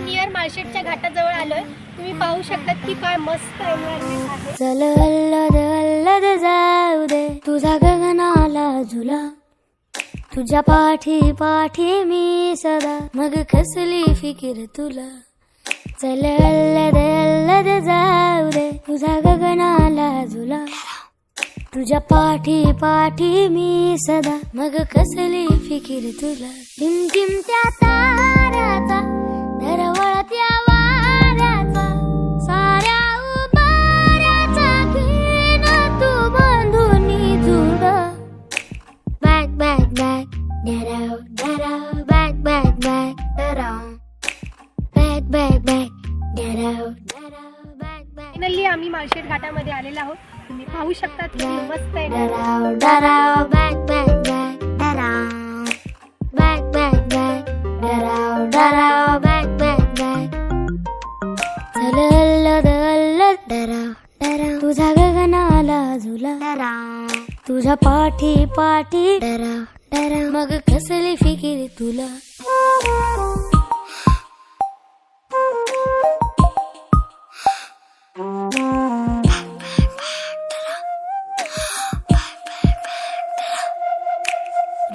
Near माळशेटच्या घाटाजवळ आलोय. तुम्ही पाहू शकता की काय मस्त एन्व्हायरमेंट आहे. चल अल्लद अल्लद जाऊ दे तुझा गगनाला झुला, तुझ्या पाठी पाठी मी सदा, मग कसली फिकीर तुला. चल अल्लद अल्लद जाऊ दे तुझा गगनाला झुला, तुझ्या पाठी पाठी मी सदा, मग कसली फिकीर तुला. टिमटिमत्या ताऱ्याचा दरवळत्या वाऱ्याचा, साऱ्या उभाऱ्याचा घेण तू बांधून जुड. बॅग बॅग बॅग डराव डराव, बॅग बॅग बॅग डराव, बॅग बॅग बॅग डराव डराव, बॅग बॅग. फायनली आम्ही माळशेट घाटामध्ये आलेलो आहोत. तुम्ही पाहू शकता किती मस्त आहे. डराव डराव, बॅग बॅग बॅग डराव, बॅग बॅग बॅग डराव डराव, बॅग बॅग बॅग. चल अल्लद अल्लद डराव डराव तुझा गगनाला झुला, डराव तुझ्या पाठी पाठी डराव डराव, मग कसली फिकीर तुला.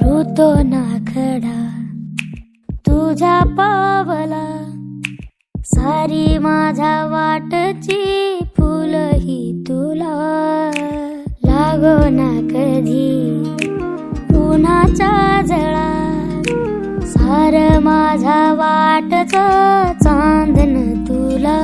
ऋतो नाखडा तुझ्या पावला, सारी माझ्या वाटची फुल ही तुला. लागो ना कधी उन्हाचा जळा, सार माझ्या वाटच चांदन तुला.